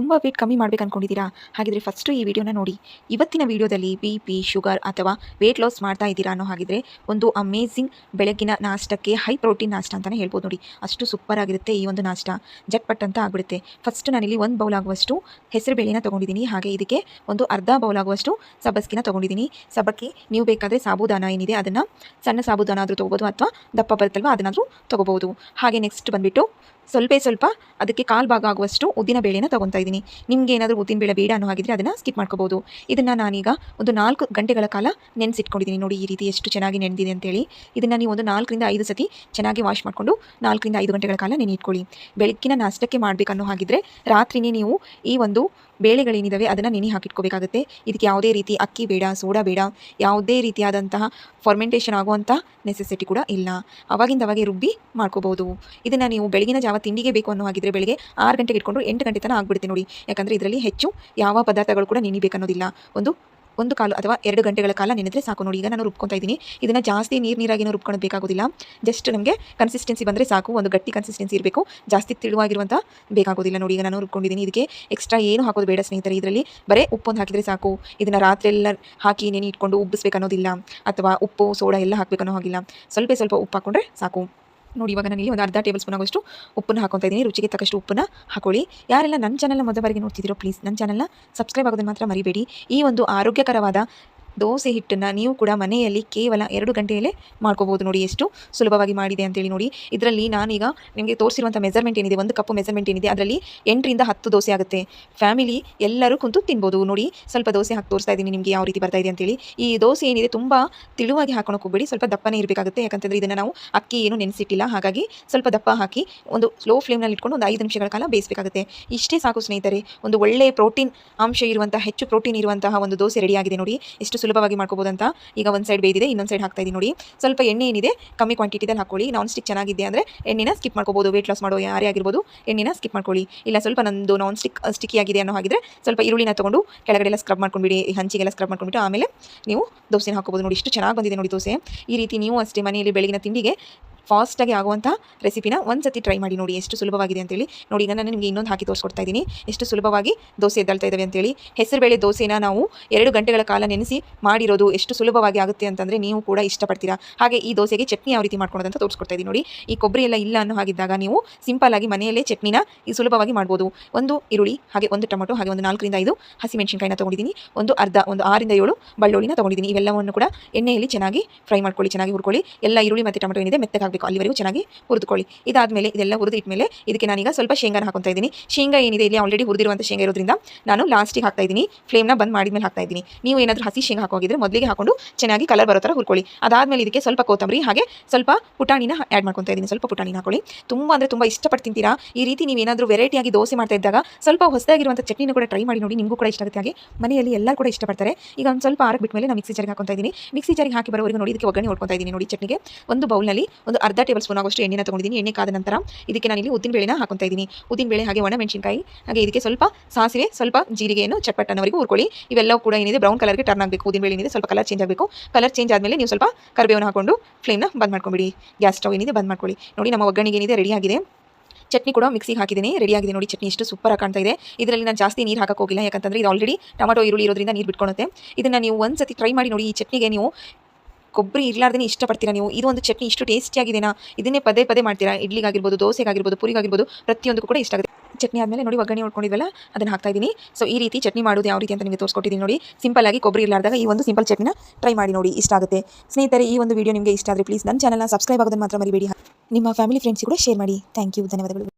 ತುಂಬ ವೇಟ್ ಕಮ್ಮಿ ಮಾಡ್ಬೇಕು ಅಂದ್ಕೊಂಡಿದ್ದೀರಾ? ಹಾಗಿದ್ರೆ ಫಸ್ಟು ಈ ವಿಡಿಯೋನ ನೋಡಿ. ಇವತ್ತಿನ ವಿಡಿಯೋದಲ್ಲಿ ಬಿ.ಪಿ, ಶುಗರ್ ಅಥವಾ ವೇಟ್ ಲಾಸ್ ಮಾಡ್ತಾ ಇದ್ದೀರಾ ಅನ್ನೋ ಹಾಗಿದ್ರೆ ಒಂದು ಅಮೇಝಿಂಗ್ ಬೆಳಗ್ಗಿನ ನಾಷ್ಟಕ್ಕೆ ಹೈ ಪ್ರೋಟೀನ್ ನಾಷ್ಟ ಅಂತಲೇ ಹೇಳ್ಬೋದು ನೋಡಿ. ಅಷ್ಟು ಸೂಪರ್ ಆಗಿರುತ್ತೆ ಈ ಒಂದು ನಾಷ್ಟ. ಜಟ್ಪಟ್ ಅಂತ ಆಗಿಬಿಡುತ್ತೆ. ಫಸ್ಟ್ ನಾನಿಲ್ಲಿ 1 ಬೌಲ್ ಆಗುವಷ್ಟು ಹೆಸರು ಬೇಳೆನ ತೊಗೊಂಡಿದ್ದೀನಿ. ಹಾಗೆ ಇದಕ್ಕೆ ಒಂದು ಅರ್ಧ ಬೌಲ್ ಆಗುವಷ್ಟು ಸಬ್ಬಸ್ಕಿನ ತೊಗೊಂಡಿದ್ದೀನಿ. ಸಬ್ಬಕ್ಕಿ ನೀವು ಬೇಕಾದರೆ ಸಾಬುದಾನ ಏನಿದೆ ಅದನ್ನು ಸಣ್ಣ ಸಾಬುದಾನ ಆದರೂ ತೊಗೋಬೋದು ಅಥವಾ ದಪ್ಪ ಬರುತ್ತಲ್ವ ಅದನ್ನಾದರೂ ತೊಗೋಬೋದು. ಹಾಗೆ ನೆಕ್ಸ್ಟ್ ಬಂದುಬಿಟ್ಟು ಸ್ವಲ್ಪ ಅದಕ್ಕೆ ಕಾಲು ಭಾಗ ಆಗುವಷ್ಟು ಉದ್ದಿನ ಬೇಳೆನ ತೊಗೊತಾ ಇದ್ದೀನಿ. ನಿಮಗೆ ಏನಾದರೂ ಉದ್ದಿನ ಬೇಳೆ ಬೇಡ ಅನ್ನೋ ಹಾಗಿದ್ರೆ ಅದನ್ನು ಸ್ಕಿಪ್ ಮಾಡ್ಕೋಬೋದು. ಇದನ್ನು ನಾನೀಗ ಒಂದು 4 ಗಂಟೆಗಳ ಕಾಲ ನೆನೆಸಿಟ್ಕೊಂಡಿದ್ದೀನಿ. ನೋಡಿ ಈ ರೀತಿ ಎಷ್ಟು ಚೆನ್ನಾಗಿ ನೆನೆದಿದೆ ಅಂತೇಳಿ. ಇದನ್ನು ನೀವು ಒಂದು 4 ರಿಂದ 5 ಸತಿ ಚೆನ್ನಾಗಿ ವಾಶ್ ಮಾಡಿಕೊಂಡು 4 ರಿಂದ 5 ಗಂಟೆಗಳ ಕಾಲ ನೆನೆಯಿಟ್ಕೊಳ್ಳಿ. ಬೆಳಗ್ಗಿನ ನಾಷ್ಟಕ್ಕೆ ಮಾಡಬೇಕನ್ನೋ ಹಾಗಿದ್ರೆ ರಾತ್ರಿನೇ ನೀವು ಈ ಒಂದು ಬೇಳೆಗಳೇನಿದ್ದಾವೆ ಅದನ್ನು ನೆನೆ ಹಾಕಿಟ್ಕೋಬೇಕಾಗುತ್ತೆ. ಇದಕ್ಕೆ ಯಾವುದೇ ರೀತಿ ಅಕ್ಕಿ ಬೇಡ, ಸೋಡಾ ಬೇಡ, ಯಾವುದೇ ರೀತಿಯಾದಂತಹ ಫರ್ಮೆಂಟೇಷನ್ ಆಗುವಂಥ ನೆಸೆಸಿಟಿ ಕೂಡ ಇಲ್ಲ. ಅವಾಗಿಂದವಾಗೆ ರುಬ್ಬಿ ಮಾಡ್ಕೋಬೋದು. ಇದನ್ನು ನೀವು ಬೆಳಗಿನ ಜಾವ ತಿಂಡಿಗೆ ಬೇಕು ಅನ್ನೋ ಹಾಗಿದ್ರೆ ಬೆಳಗ್ಗೆ 6 ಗಂಟೆಗೆ ಇಟ್ಕೊಂಡು 8 ಗಂಟೆ ತನಕ ಆಗಿಬಿಡುತ್ತೆ ನೋಡಿ. ಯಾಕಂದರೆ ಇದರಲ್ಲಿ ಹೆಚ್ಚು ಯಾವ ಪದಾರ್ಥಗಳು ಕೂಡ ನೆನಿಬೇಕನ್ನೋದಿಲ್ಲ. ಒಂದು ಕಾಲು ಅಥವಾ 2 ಗಂಟೆಗಳ ಕಾಲ ನೆನೆದ್ರೆ ಸಾಕು. ನೋಡಿ ಈಗ ನಾನು ರುಬ್ಕೊತಾ ಇದ್ದೀನಿ. ಇದನ್ನು ಜಾಸ್ತಿ ನೀರಾಗಿನೂ ರುಬ್ಕೊಳ್ಳೋದು ಬೇಕಾಗೋದಿಲ್ಲ. ಜಸ್ಟ್ ನಮಗೆ ಕನ್ಸಿಸ್ಟೆನ್ಸಿ ಬಂದರೆ ಸಾಕು. ಒಂದು ಗಟ್ಟಿ ಕನ್ಸಿಸ್ಟೆನ್ಸಿ ಇರಬೇಕು, ಜಾಸ್ತಿ ತಿಳುವಾಗಿರುವಂಥ ಬೇಕಾಗೋದಿಲ್ಲ. ನೋಡಿ ಈಗ ನಾನು ರುಬ್ಕೊಂಡಿದ್ದೀನಿ. ಇದಕ್ಕೆ ಎಕ್ಸ್ಟ್ರಾ ಏನು ಹಾಕೋದು ಬೇಡ ಸ್ನೇಹಿತರೆ. ಇದರಲ್ಲಿ ಬರೀ ಉಪ್ಪೊಂದು ಹಾಕಿದರೆ ಸಾಕು. ಇದನ್ನು ರಾತ್ರಿ ಎಲ್ಲ ಹಾಕಿ ನೆನೆ ಇಟ್ಕೊಂಡು ಉಬ್ಬಿಸ್ಬೇಕನ್ನೋದಿಲ್ಲ, ಅಥವಾ ಉಪ್ಪು ಸೋಡಾ ಎಲ್ಲ ಹಾಕಬೇಕನ್ನೋ ಹಾಗಿಲ್ಲ. ಸ್ವಲ್ಪ ಉಪ್ಪು ಹಾಕ್ಕೊಂಡ್ರೆ ಸಾಕು. ನೋಡಿ ಇವಾಗ ನಾನು ಇಲ್ಲಿ ಒಂದು ಅರ್ಧ ಟೇಬಲ್ ಸ್ಪೂನ್ ಆಗೋಷ್ಟು ಉಪ್ಪನ್ನು ಹಾಕೊತಾ ಇದ್ದೀನಿ. ರುಚಿಗೆ ತಕ್ಕಷ್ಟು ಉಪ್ಪನ್ನು ಹಾಕೊಳ್ಳಿ. ಯಾರೆಲ್ಲ ನನ್ನ ಚಾನಲ್ನ ಮೊದಲ ಬಾರಿಗೆ ನೋಡ್ತಿದ್ದೀರೋ ಪ್ಲೀಸ್ ನನ್ನ ಚಾನಲ್ನ ಸಬ್ಸ್ಕ್ರೈಬ್ ಆಗೋದನ್ನು ಮಾತ್ರ ಮರಿಬೇಡಿ. ಈ ಒಂದು ಆರೋಗ್ಯಕರವಾದ ದೋಸೆ ಹಿಟ್ಟನ್ನು ನೀವು ಕೂಡ ಮನೆಯಲ್ಲಿ ಕೇವಲ 2 ಗಂಟೆಯಲ್ಲೇ ಮಾಡ್ಕೋಬೋದು. ನೋಡಿ ಎಷ್ಟು ಸುಲಭವಾಗಿ ಮಾಡಿದೆ ಅಂತೇಳಿ. ನೋಡಿ ಇದರಲ್ಲಿ ನಾನೀಗ ನಿಮಗೆ ತೋರಿಸಿರುವಂಥ ಮೆಜರ್ಮೆಂಟ್ ಏನಿದೆ, 1 ಕಪ್ ಮೆಜರ್ಮೆಂಟ್ ಏನಿದೆ ಅದರಲ್ಲಿ 8 ರಿಂದ 10 ದೋಸೆ ಆಗುತ್ತೆ. ಫ್ಯಾಮಿಲಿ ಎಲ್ಲರೂ ಕುಂತು ತಿನ್ಬೋದು. ನೋಡಿ ಸ್ವಲ್ಪ ದೋಸೆ ಹಾಕಿ ತೋರಿಸ್ತಾ ಇದ್ದೀನಿ ನಿಮಗೆ ಯಾವ ರೀತಿ ಬರ್ತಾ ಇದೆ ಅಂತೇಳಿ. ಈ ದೋಸೆ ಏನಿದೆ ತುಂಬ ತಿಳುವಾಗಿ ಹಾಕೋಣಕ್ಕೆ ಹೋಗಬೇಡಿ, ಸ್ವಲ್ಪ ದಪ್ಪನೇ ಇರಬೇಕಾಗುತ್ತೆ. ಯಾಕಂತಂದರೆ ಇದನ್ನು ನಾವು ಅಕ್ಕಿ ಏನು ನೆನೆಸಿಟ್ಟಿಲ್ಲ, ಹಾಗಾಗಿ ಸ್ವಲ್ಪ ದಪ್ಪ ಹಾಕಿ ಒಂದು ಸ್ಲೋ ಫ್ಲೇಮ್ನಲ್ಲಿ ಇಟ್ಕೊಂಡು ಒಂದು 5 ನಿಮಿಷಗಳ ಕಾಲ ಬೇಯಿಸಬೇಕಾಗುತ್ತೆ. ಇಷ್ಟೇ ಸಾಕು ಸ್ನೇಹಿತರೆ. ಒಂದು ಒಳ್ಳೆಯ ಪ್ರೋಟೀನ್ ಅಂಶ ಇರುವಂಥ, ಹೆಚ್ಚು ಪ್ರೋಟೀನ್ ಇರುವಂತಹ ಒಂದು ದೋಸೆ ರೆಡಿಯಾಗಿದೆ. ನೋಡಿ ಎಷ್ಟು ಸುಲಭವಾಗಿ ಮಾಡ್ಕೋಬೋದು ಅಂತ. ಈಗ ಒಂದು ಸೈಡ್ ಬೇಯ್ದಿದೆ, ಇನ್ನೊಂದು ಸೈಡ್ ಹಾಕ್ತಾ ಇದ್ದೀನಿ. ನೋಡಿ ಸ್ವಲ್ಪ ಎಣ್ಣೆ ಏನಿದೆ ಕಮ್ಮಿ ಕ್ವಾಂಟಿಟಿದಲ್ಲಿ ಹಾಕೊಳ್ಳಿ. ನಾನ್ ಸ್ಟಿಕ್ ಚೆನ್ನಾಗಿದೆ ಅಂದರೆ ಎಣ್ಣೆನ ಸ್ಕಿಪ್ ಮಾಡ್ಕೋಬೋದು. ವೇಟ್ ಲಾಸ್ ಮಾಡೋ ಯಾರೇ ಆಗಿರ್ಬೋದು ಎಣ್ಣೆನ ಸ್ಕಿಪ್ ಮಾಡ್ಕೊಳ್ಳಿ. ಇಲ್ಲ ಸ್ವಲ್ಪ ನಂದು ನಾನ್ ಸ್ಟಿಕ್ಕಿ ಆಗಿದೆ ಅನ್ನೋ ಹಾಗಿದ್ರೆ ಸ್ವಲ್ಪ ಈರುಳ್ಳಿನ ತೊಗೊಂಡು ಕೆಳಗಡೆ ಎಲ್ಲ ಸ್ಕ್ರಬ್ ಮಾಡ್ಕೊಂಡ್ಬಿಡಿ, ಹಂಚಿಗೆಲ್ಲ ಸ್ಕ್ರಬ್ ಮಾಡ್ಕೊಂಡ್ಬಿಟ್ಟು ಆಮೇಲೆ ನೀವು ದೋಸೆನ ಹಾಕೋಬೋದು. ನೋಡಿ ಎಷ್ಟು ಚೆನ್ನಾಗಿ ಬಂದಿದೆ ನೋಡಿ ದೋಸೆ. ಈ ರೀತಿ ನೀವು ಅಷ್ಟೇ ಮನೆಯಲ್ಲಿ ಬೆಳಗಿನ ತಿಂಡಿಗೆ ಫಾಸ್ಟಾಗಿ ಆಗುವಂಥ ರೆಸಿಪಿನ ಒಂದು ಸತಿ ಟ್ರೈ ಮಾಡಿ ನೋಡಿ ಎಷ್ಟು ಸುಲಭವಾಗಿದೆ ಅಂತೇಳಿ. ನೋಡಿ ಈಗ ನಾನು ನಿಮಗೆ ಇನ್ನೊಂದು ಹಾಕಿ ತೋರಿಸ್ಕೊಡ್ತಾ ಇದ್ದೀನಿ ಎಷ್ಟು ಸುಲಭವಾಗಿ ದೋಸೆ ಎದ್ದಳ್ತಾ ಇದ್ದಾವೆ ಅಂತೇಳಿ. ಹೆಸರುಬೇಳೆ ದೋಸೆನ ನಾವು 2 ಗಂಟೆಗಳ ಕಾಲ ನೆನೆಸಿ ಮಾಡಿರೋದು ಎಷ್ಟು ಸುಲಭವಾಗಿ ಆಗುತ್ತೆ ಅಂತಂದರೆ ನೀವು ಕೂಡ ಇಷ್ಟಪಡ್ತೀರಾ. ಹಾಗೆ ಈ ದೋಸೆಗೆ ಚಟ್ನಿ ಯಾವ ರೀತಿ ಮಾಡ್ಕೊಳೋದಂತ ತೋರಿಸ್ಕೊಡ್ತಾ ಇದ್ದೀನಿ. ನೋಡಿ ಈ ಕೊಬ್ಬರಿ ಎಲ್ಲ ಇಲ್ಲ ಅನ್ನೋ ಹಾಗಿದ್ದಾಗ ನೀವು ಸಿಂಪಲ್ ಆಗಿ ಮನೆಯಲ್ಲೇ ಚಟ್ನಿನ ಸುಲಭವಾಗಿ ಮಾಡ್ಬೋದು. ಒಂದು ಈರುಳ್ಳಿ, ಹಾಗೆ ಒಂದು ಟೊಮೊಟೊ, ಹಾಗೆ ಒಂದು 4 ರಿಂದ 5 ಹಸಿಮೆಣಸಿನಕಾಯಿನ ತೊಗೊಂಡಿದ್ದೀನಿ. ಒಂದು 6 ರಿಂದ 7 ಬೆಳ್ಳುಳ್ಳಿನ ತೊಗೊಂಡಿದ್ದೀನಿ. ಇವೆಲ್ಲವನ್ನು ಕೂಡ ಎಣ್ಣೆಯಲ್ಲಿ ಚೆನ್ನಾಗಿ ಫ್ರೈ ಮಾಡ್ಕೊಳ್ಳಿ, ಚೆನ್ನಾಗಿ ಹುರ್ಕೊಳ್ಳಿ. ಎಲ್ಲ ಈರುಳ್ಳಿ ಮತ್ತು ಟೊಮೊಟೊ ಏನಿದೆ ಮೆತ್ತಗೆ ಹಾಕಬೇಕು, ಅಲ್ಲಿವರೆಗೂ ಚೆನ್ನಾಗಿ ಹುರಿದುಕೊಳ್ಳಿ. ಇದಾದಮೇಲೆ ಇದೆಲ್ಲ ಹುರಿದಿಟ್ಮೇಲೆ ಇದಕ್ಕೆ ನಾನೀಗ ಸ್ವಲ್ಪ ಶೇಂಗಾನ ಹಾಕೊತಾ ಇದ್ದೀನಿ. ಶೇಂಗಾ ಏನಿದೆ ಇಲ್ಲಿ ಆಲ್ರೆಡಿ ಹುರಿದಿರುವಂಥ ಶೇಂಗಾ ಇರೋದ್ರಿಂದ ನಾನು ಲಾಸ್ಟಿಗೆ ಹಾಕ್ತಾ ಇದ್ದೀನಿ. ಫ್ಲೇಮ್ನ ಬಂದ್ ಮಾಡಿದ್ಮೇಲೆ ಹಾಕ್ತಾ ಇದ್ದೀನಿ. ನೀವು ಏನಾದರೂ ಹಸಿ ಶೇಂಗಾ ಹಾಕೋಗಿದ್ರೆ ಮೊದಲಿಗೆ ಹಾಕೊಂಡು ಚೆನ್ನಾಗಿ ಕಲರ್ ಬರೋ ಥರ ಹುರ್ಕೊಳ್ಳಿ. ಅದಾದಮೇಲೆ ಇದಕ್ಕೆ ಸ್ವಲ್ಪ ಕೊತ್ತಂಬರಿ ಹಾಗೆ ಸ್ವಲ್ಪ ಪುಟಾಣಿನ ಆ್ಯಡ್ ಮಾಡ್ಕೊತಾ ಇದ್ದೀನಿ. ಸ್ವಲ್ಪ ಪುಟಾಣಿನ ಹಾಕೊಳ್ಳಿ. ತುಂಬ ಅಂದರೆ ತುಂಬ ಇಷ್ಟಪಟ್ಟು ತಿಂತೀರಾ. ಈ ರೀತಿ ನೀವು ಏನಾದರೂ ವೆರೈಟಿಯಾಗಿ ದೋಸೆ ಮಾಡ್ತಾ ಇದ್ದಾಗ ಸ್ವಲ್ಪ ಹೊಸದಾಗಿರುವಂಥ ಚಟ್ನಿನ ಕೂಡ ಟ್ರೈ ಮಾಡಿ ನೋಡಿ, ನಿಮಗೂ ಕೂಡ ಇಷ್ಟ ಆಗುತ್ತೆ. ಹಾಗೆ ಮನೆಯಲ್ಲಿ ಎಲ್ಲರೂ ಕೂಡ ಇಷ್ಟಪಡ್ತಾರೆ. ಈಗ ಒಂದು ಸ್ವಲ್ಪ ಆರಕ್ಕೆ ಬಿಟ್ಟ ಮೇಲೆ ನಾನು ಮಿಕ್ಸಿ ಜಾರಿಗೆ ಹಾಕೊತಾ ಇದ್ದೀನಿ. ಮಿಕ್ಸಿ ಜಾರಿಗೆ ಹಾಕಿ ಬರೋವರೆಗೂ ನೋಡಿ ಇದಕ್ಕೆ ಒಗ್ಗರಣೆ ಹೊಡ್ಕೊತಾ ಇದ್ದೀನಿ. ನೋಡಿ ಚಟ್ನಿಗೆ ಒಂದು ಬೌಲ್ನಲ್ಲಿ ಒಂದು ಅರ್ಧ ಟೇಬಲ್ ಸ್ಪೂನ್ ಆಗೋಷ್ಟು ಎಣ್ಣೆನ ತೊಗೊಂಡಿದ್ದೀನಿ. ಎಣ್ಣೆ ಕಾದ ನಂತರ ಇದಕ್ಕೆ ನಾನು ಇಲ್ಲಿ ಉದ್ದಿನ ಬೇಳೆನ ಹಾಕೊತಾ ಇದ್ದೀನಿ. ಉದ್ದಿನ ಬೇಳೆ ಹಾಗೆ ಒಣ ಮೆಣಸಿನಕಾಯಿ, ಹಾಗೆ ಇದಕ್ಕೆ ಸ್ವಲ್ಪ ಸಾಸಿವೆ, ಸ್ವಲ್ಪ ಜೀರಿಗೆಯನ್ನು ಚಟ್ಪಟ್ಟನವರೆಗೂ ಹುರ್ಕೊಳ್ಳಿ. ಇವೆಲ್ಲವೂ ಕೂಡ ಏನಿದೆ ಬ್ರೌನ್ ಕಲರ್ಗೆ ಟರ್ನ್ ಆಗಬೇಕು. ಉದ್ದಿನ ಬೇಳೆ ಏನಿದೆ ಸ್ವಲ್ಪ ಕಲರ್ ಚೇಂಜ್ ಆಗಬೇಕು. ಕಲರ್ ಚೇಂಜ್ ಆದಮೇಲೆ ನೀವು ಸ್ವಲ್ಪ ಕರಿಬೇವನ್ನು ಹಾಕೊಂಡು ಫ್ಲೇಮ್ನ ಬಂದ್ ಮಾಡ್ಕೊಂಬಿಡಿ. ಗ್ಯಾಸ್ ಸ್ಟವ್ ಏನಿದೆ ಬಂದ್ ಮಾಡ್ಕೊಳ್ಳಿ. ನೋಡಿ ನಮ್ಮ ಒಗ್ಗರಣೆಗೆ ಏನಿದೆ ರೆಡಿ ಆಗಿದೆ. ಚಟ್ನಿ ಕೂಡ ಮಿಕ್ಸಿಗೆ ಹಾಕಿದ್ದೀನಿ, ರೆಡಿಯಾಗಿದೆ. ನೋಡಿ ಚಟ್ನಿ ಎಷ್ಟು ಸೂಪರ್ ಆಗಿ ಕಾಣ್ತಾ ಇದೆ. ಇದರಲ್ಲಿ ನಾನು ಜಾಸ್ತಿ ನೀರು ಹಾಕಕ್ಕೆ ಹೋಗಿಲ್ಲ, ಯಾಕಂತಂದರೆ ಇದು ಆಲ್ರೆಡಿ ಟೊಮೊಟೊ ಈರುಳ್ಳಿ ಇರೋದ್ರಿಂದ ನೀರು ಬಿಟ್ಕೊಳುತ್ತೆ. ಇದನ್ನು ನೀವು ಒಂದು ಸತಿ ಟ್ರೈ ಮಾಡಿ ನೋಡಿ. ಈ ಚಟ್ನಿಗೆ ನೀವು ಕೊಬ್ಬರಿ ಇರಲಾರ್ದೇ ಇಷ್ಟಪಡ್ತೀರಾ ನೀವು. ಇದು ಒಂದು ಚಟ್ನಿ ಇಷ್ಟು ಟೇಸ್ಟಿಯಾಗಿದೆನಾ, ಇದನ್ನೇ ಪದೇ ಮಾಡ್ತೀರಾ. ಇಡ್ಲಿಗಾಗಿರ್ಬೋದು, ದೋಸೆಗಾಗಿರ್ಬೋದು, ಪುರಿಗಾಗಿರ್ಬೋದು, ಪ್ರತಿಯೊಂದಕ್ಕೂ ಕೂಡ ಇಷ್ಟ ಆಗುತ್ತೆ. ಚಟ್ನಿ ಆದಮೇಲೆ ನೋಡಿ ಒಗ್ಗರಣೆ ಹೊಡ್ಕೊಂಡಿದ್ವಲ್ಲ ಅದನ್ನು ಹಾಕ್ತಾ ಇದ್ದೀನಿ. ಸೊ ಈ ರೀತಿ ಚಟ್ನಿ ಮಾಡೋದು ಯಾವ ರೀತಿ ಅಂತ ನಿಮಗೆ ತೋರಿಸ್ಕೊಟ್ಟಿದ್ದೀನಿ ನೋಡಿ. ಸಿಂಪಲ್ ಆಗಿ ಕೊಬ್ಬರಿ ಇರಲಾರ್ದಾಗ ಈ ಒಂದು ಸಿಂಪಲ್ ಚಟ್ನಿನ ಟ್ರೈ ಮಾಡಿ ನೋಡಿ, ಇಷ್ಟ ಆಗುತ್ತೆ. ಸ್ನೇಹಿತರೆ ಈ ಒಂದು ವಿಡಿಯೋ ನಿಮಗೆ ಇಷ್ಟ ಆದರೆ ಪ್ಲೀಸ್ ನನ್ನ ಚಾನಲ್ನ ಸಬ್ಸ್ಕ್ರೈಬ್ ಆಗೋದನ್ನು ಮಾತ್ರ ಮರಿಬೇಡಿ. ನಿಮ್ಮ ಫ್ಯಾಮಿಲಿ ಫ್ರೆಂಡ್ಸ್ ಕೂಡ ಶೇರ್ ಮಾಡಿ. ಥ್ಯಾಂಕ್ ಯು, ಧನ್ಯವಾದಗಳು.